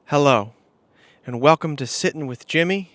Hello, and welcome to Sittin' with Jimi.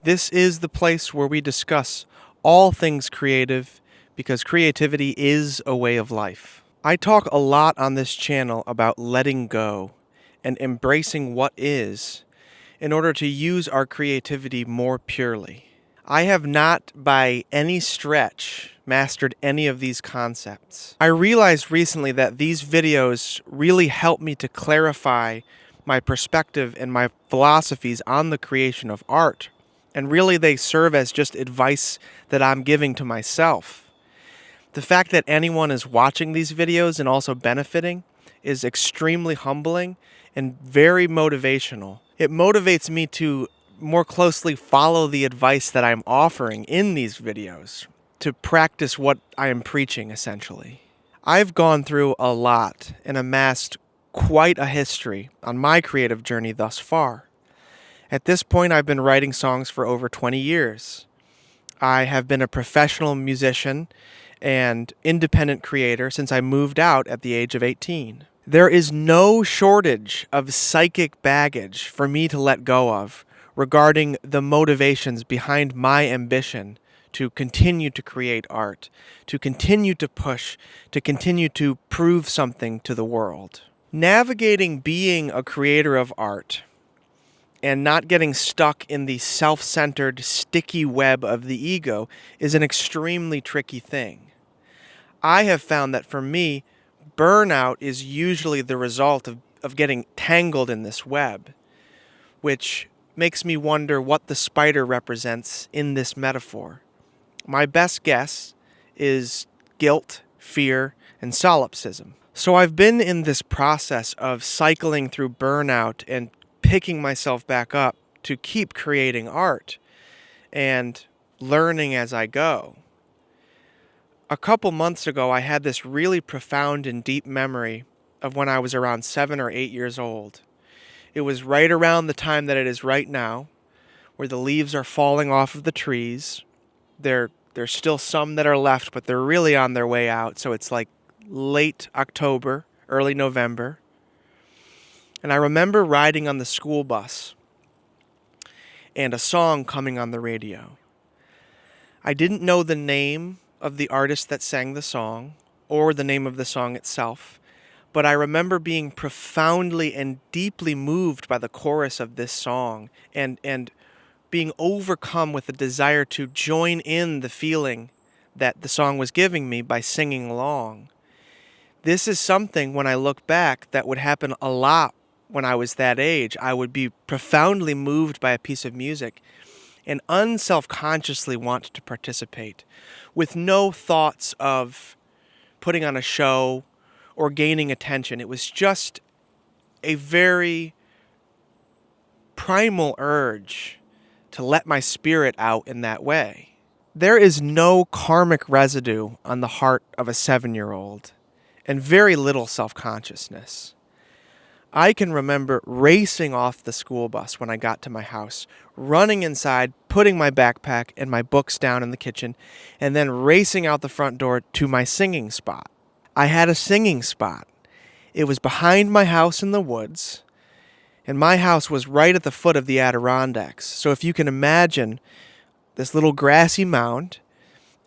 This is the place where we discuss all things creative because creativity is a way of life. I talk a lot on this channel about letting go and embracing what is in order to use our creativity more purely. I have not, by any stretch, mastered any of these concepts. I realized recently that these videos really help me to clarify my perspective and my philosophies on the creation of art. And really they serve as just advice that I'm giving to myself. The fact that anyone is watching these videos and also benefiting is extremely humbling and very motivational. It motivates me to more closely follow the advice that I'm offering in these videos, to practice what I am preaching, essentially. I've gone through a lot and amassed quite a history on my creative journey thus far. At this point, I've been writing songs for over 20 years. I have been a professional musician and independent creator since I moved out at the age of 18. There is no shortage of psychic baggage for me to let go of regarding the motivations behind my ambition to continue to create art, to continue to push, to continue to prove something to the world. Navigating being a creator of art and not getting stuck in the self-centered, sticky web of the ego is an extremely tricky thing. I have found that for me, burnout is usually the result of getting tangled in this web, which makes me wonder what the spider represents in this metaphor. My best guess is guilt, fear, and solipsism. So I've been in this process of cycling through burnout and picking myself back up to keep creating art and learning as I go. A couple months ago, I had this really profound and deep memory of when I was around 7 or 8 years old. It was right around the time that it is right now, where the leaves are falling off of the trees. There's still some that are left, but they're really on their way out, so it's like late October, early November. And I remember riding on the school bus and a song coming on the radio. I didn't know the name of the artist that sang the song or the name of the song itself, but I remember being profoundly and deeply moved by the chorus of this song and being overcome with a desire to join in the feeling that the song was giving me by singing along. This is something, when I look back, that would happen a lot when I was that age. I would be profoundly moved by a piece of music and unselfconsciously want to participate with no thoughts of putting on a show or gaining attention. It was just a very primal urge to let my spirit out in that way. There is no karmic residue on the heart of a 7-year-old and very little self-consciousness. I can remember racing off the school bus when I got to my house, running inside, putting my backpack and my books down in the kitchen, and then racing out the front door to my singing spot. I had a singing spot. It was behind my house in the woods, and my house was right at the foot of the Adirondacks. So if you can imagine this little grassy mound,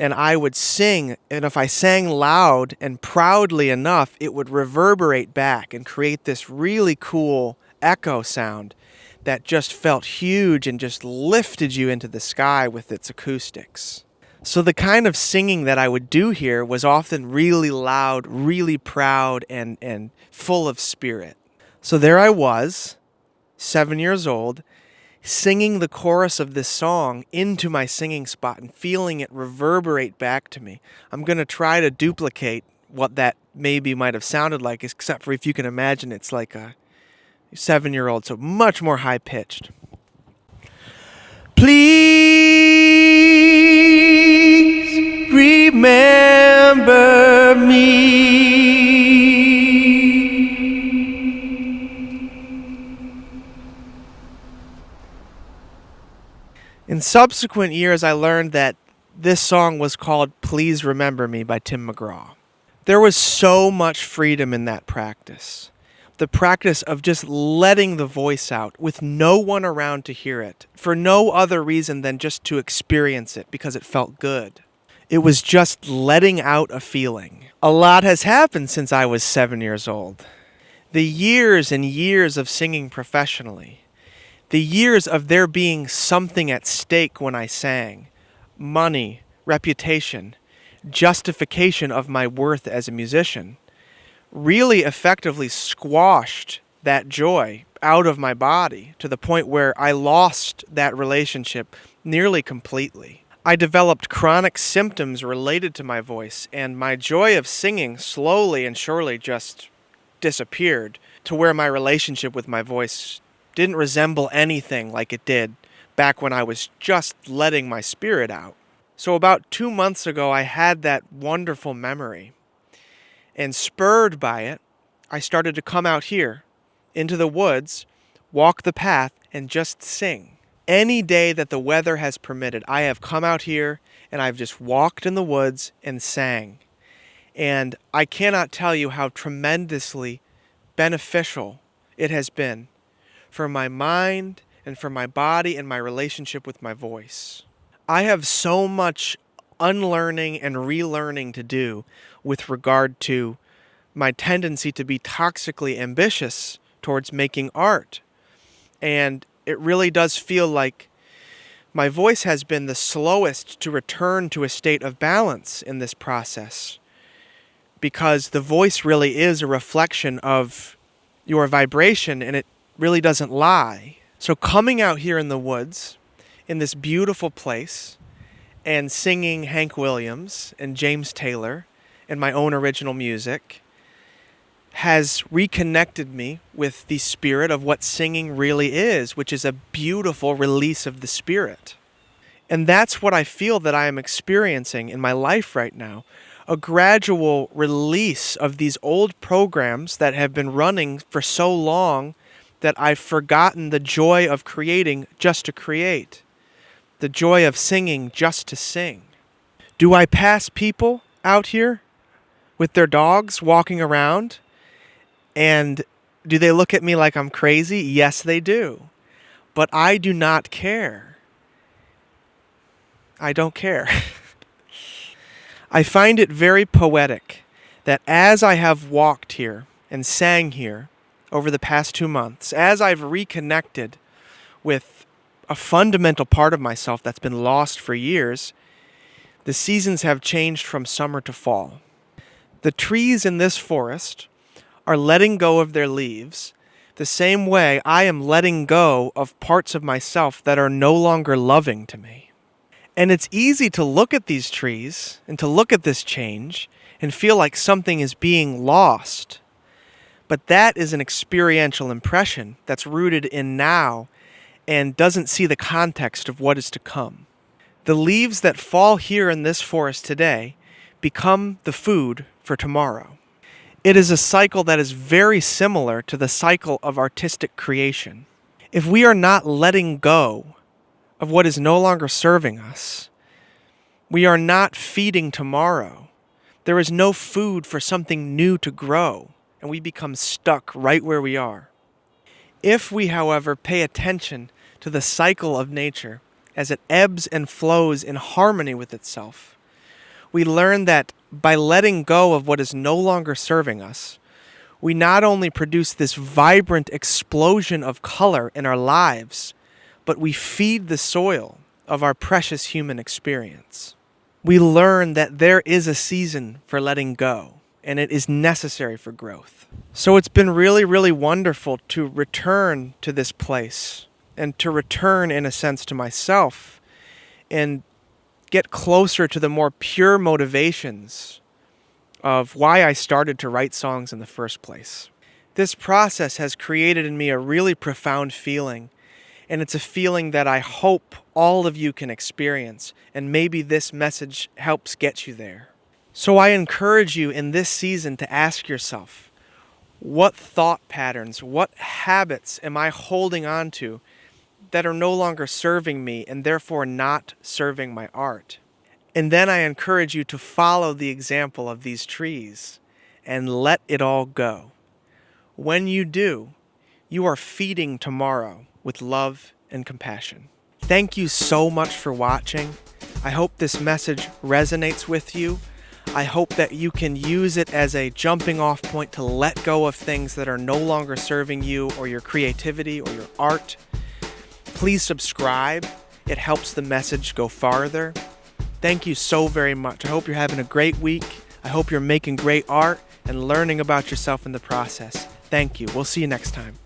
and I would sing, and if I sang loud and proudly enough, it would reverberate back and create this really cool echo sound that just felt huge and just lifted you into the sky with its acoustics. So the kind of singing that I would do here was often really loud, really proud, and full of spirit. So there I was, 7 years old, singing the chorus of this song into my singing spot and feeling it reverberate back to me. I'm going to try to duplicate what that maybe might have sounded like, except for, if you can imagine, it's like a 7-year-old, so much more high-pitched. Please remember me. In subsequent years, I learned that this song was called Please Remember Me by Tim McGraw. There was so much freedom in that practice. The practice of just letting the voice out with no one around to hear it, for no other reason than just to experience it because it felt good. It was just letting out a feeling. A lot has happened since I was 7 years old. The years and years of singing professionally, the years of there being something at stake when I sang, money, reputation, justification of my worth as a musician, really effectively squashed that joy out of my body to the point where I lost that relationship nearly completely. I developed chronic symptoms related to my voice, and my joy of singing slowly and surely just disappeared to where my relationship with my voice didn't resemble anything like it did back when I was just letting my spirit out. So about 2 months ago, I had that wonderful memory. And spurred by it, I started to come out here into the woods, walk the path, and just sing. Any day that the weather has permitted, I have come out here and I've just walked in the woods and sang. And I cannot tell you how tremendously beneficial it has been for my mind and for my body and my relationship with my voice. I have so much unlearning and relearning to do with regard to my tendency to be toxically ambitious towards making art. And it really does feel like my voice has been the slowest to return to a state of balance in this process, because the voice really is a reflection of your vibration and it really doesn't lie. So coming out here in the woods, in this beautiful place, and singing Hank Williams and James Taylor and my own original music has reconnected me with the spirit of what singing really is, which is a beautiful release of the spirit. And that's what I feel that I am experiencing in my life right now, a gradual release of these old programs that have been running for so long that I've forgotten the joy of creating just to create, the joy of singing just to sing. Do I pass people out here with their dogs walking around? And do they look at me like I'm crazy? Yes, they do. But I do not care. I don't care. I find it very poetic that as I have walked here and sang here over the past 2 months, as I've reconnected with a fundamental part of myself that's been lost for years, the seasons have changed from summer to fall. The trees in this forest are letting go of their leaves the same way I am letting go of parts of myself that are no longer loving to me. And it's easy to look at these trees and to look at this change and feel like something is being lost. But that is an experiential impression that's rooted in now and doesn't see the context of what is to come. The leaves that fall here in this forest today become the food for tomorrow. It is a cycle that is very similar to the cycle of artistic creation. If we are not letting go of what is no longer serving us, we are not feeding tomorrow. There is no food for something new to grow, and we become stuck right where we are. If we, however, pay attention to the cycle of nature as it ebbs and flows in harmony with itself, we learn that by letting go of what is no longer serving us, we not only produce this vibrant explosion of color in our lives, but we feed the soil of our precious human experience. We learn that there is a season for letting go, and it is necessary for growth. So it's been really, really wonderful to return to this place and to return, in a sense, to myself and get closer to the more pure motivations of why I started to write songs in the first place. This process has created in me a really profound feeling, and it's a feeling that I hope all of you can experience, and maybe this message helps get you there. So I encourage you in this season to ask yourself, what thought patterns, what habits am I holding on to that are no longer serving me and therefore not serving my art? And then I encourage you to follow the example of these trees and let it all go. When you do, you are feeding tomorrow with love and compassion. Thank you so much for watching. I hope this message resonates with you. I hope that you can use it as a jumping off point to let go of things that are no longer serving you or your creativity or your art. Please subscribe. It helps the message go farther. Thank you so very much. I hope you're having a great week. I hope you're making great art and learning about yourself in the process. Thank you. We'll see you next time.